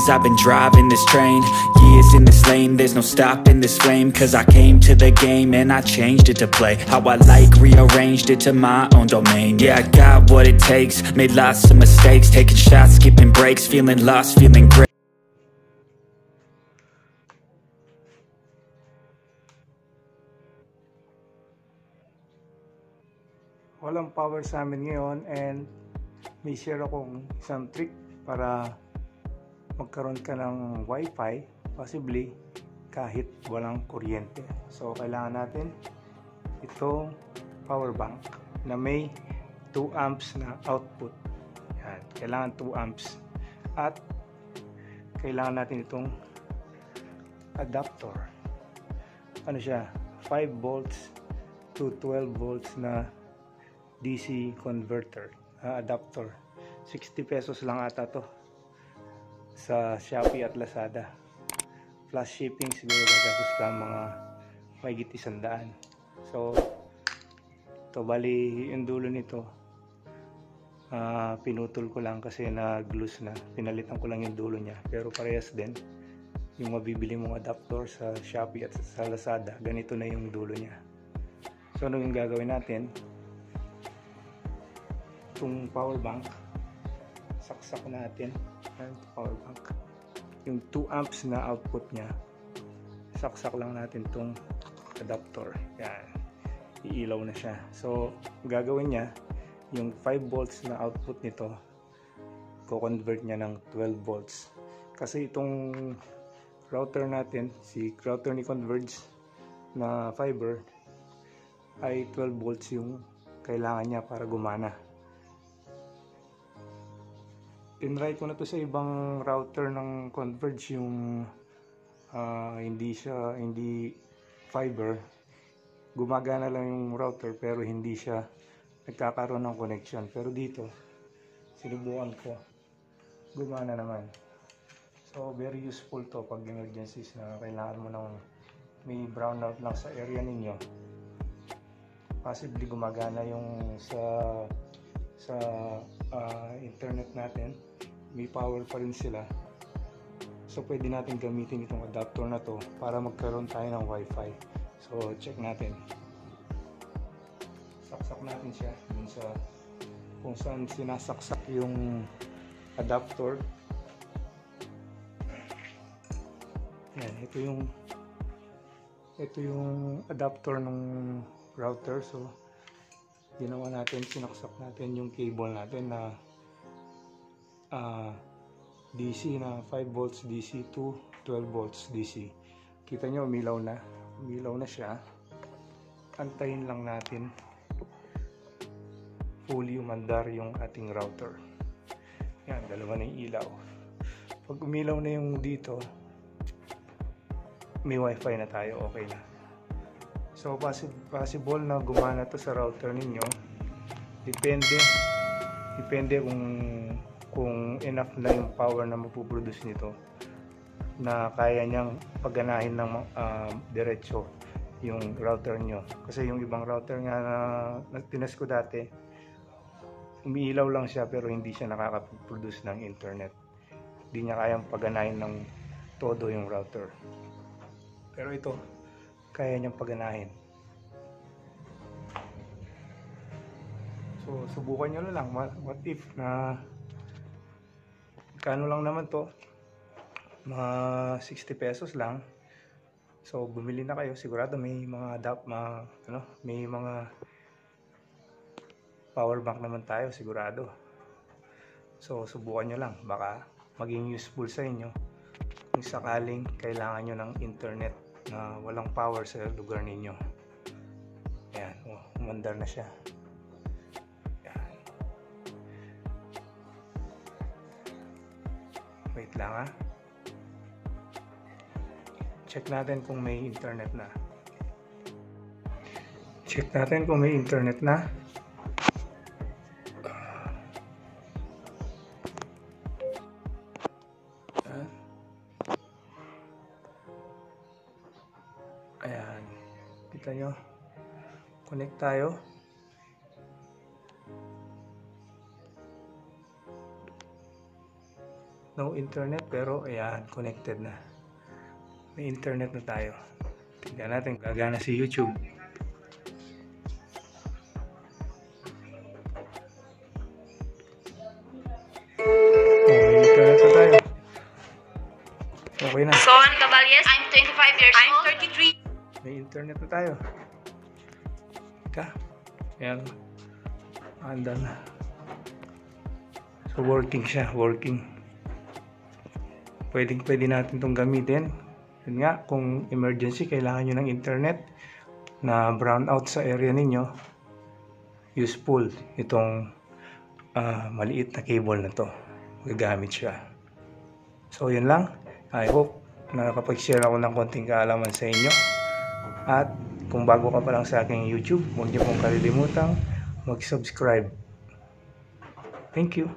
years I've been driving this train, years in this lane, there's no stopping this flame. Cause I came to the game and I changed it to play how I like, rearranged it to my own domain. Yeah, I got what it takes, made lots of mistakes, taking shots, skipping breaks, feeling lost, feeling great. Walang power sa amin ngayon, and may share akong isang trick para magkaroon ka ng wifi, possibly kahit walang kuryente. So kailangan natin itong power bank na may 2 amps na output. Yan, kailangan 2 amps. At kailangan natin itong adapter. Ano siya? 5 volts to 12 volts na DC converter, adapter. 60 pesos lang ata to sa Shopee at Lazada. Plus shipping siguro gagapos ka mga mahigit 100. So to bali yung dulo nito, pinutol ko lang kasi nag-loose na. Pinalitan ko lang yung dulo niya, pero parehas din yung mabibili mong adapter sa Shopee at sa Lazada. Ganito na yung dulo niya. So ano yung gagawin natin? Itong power bank, saksak natin. Power bank, yung 2 amps na output nya, saksak lang natin itong adapter. Yan, iilaw na siya. So gagawin niya, yung 5 volts na output nito, ko-convert niya ng 12 volts. Kasi itong router natin, si router ni Converge na fiber, ay 12 volts yung kailangan niya para gumana. Tinry ko na to sa ibang router ng Converge, yung hindi fiber, gumagana lang yung router pero hindi siya nagkakaroon ng connection. Pero dito sinubukan ko, gumana naman. So very useful to pag emergencies na kailangan mo ng may brownout lang sa area ninyo. Possibly gumagana yung sa internet natin, may power pa rin sila. So pwede natin gamitin itong adapter na to para magkaroon tayo ng wifi. So check natin, saksak natin siya dun sa kung saan sinasaksak yung adapter. Yan, ito yung adapter ng router. So ginawa natin, sinaksak natin yung cable natin na DC na 5 volts DC to 12 volts DC. Kita nyo, umilaw na siya. Antayin lang natin fully umandar yung ating router. Yan, dalawa na yung ilaw. Pag umilaw na yung dito, may wifi na tayo, okay na. So possible na gumana to sa router ninyo. Depende kung enough na yung power na mapuproduce nito na kaya niyang pagganahin ng diretso yung router nyo. Kasi yung ibang router nga na tinas ko dati, umiilaw lang siya pero hindi siya nakaka-produce ng internet. Hindi niya kayang pagganahin ng todo yung router. Pero ito, kaya niyang pagganahin. So subukan nyo na lang. What if na kano lang naman to, mga 60 pesos lang. So bumili na kayo, sigurado may mga may mga power bank naman tayo, sigurado. So subukan nyo lang, baka maging useful sa inyo kung sakaling kailangan nyo ng internet na walang power sa lugar ninyo. Ayan, umandar na siya. Wait lang ha. Check natin kung may internet na. Check natin kung may internet na. Ayan. Kita nyo. Connect tayo. no internet, pero ayan, connected na. May internet na tayo. Tingnan natin, gagana si YouTube. May internet na tayo. Okay na. Son Caballes, I'm 25 years old. I'm 33. May internet na tayo. Teka. Ayan. Anda na. So working siya. Working. Pwede natin itong gamitin. Yun nga, kung emergency, kailangan nyo ng internet na brownout sa area ninyo, useful itong maliit na cable na to. Gagamit siya. So yun lang. I hope na nakapag-share ako ng konting kaalaman sa inyo. At kung bago ka pa lang sa aking YouTube, huwag niyo pong kalilimutang mag-subscribe. Thank you.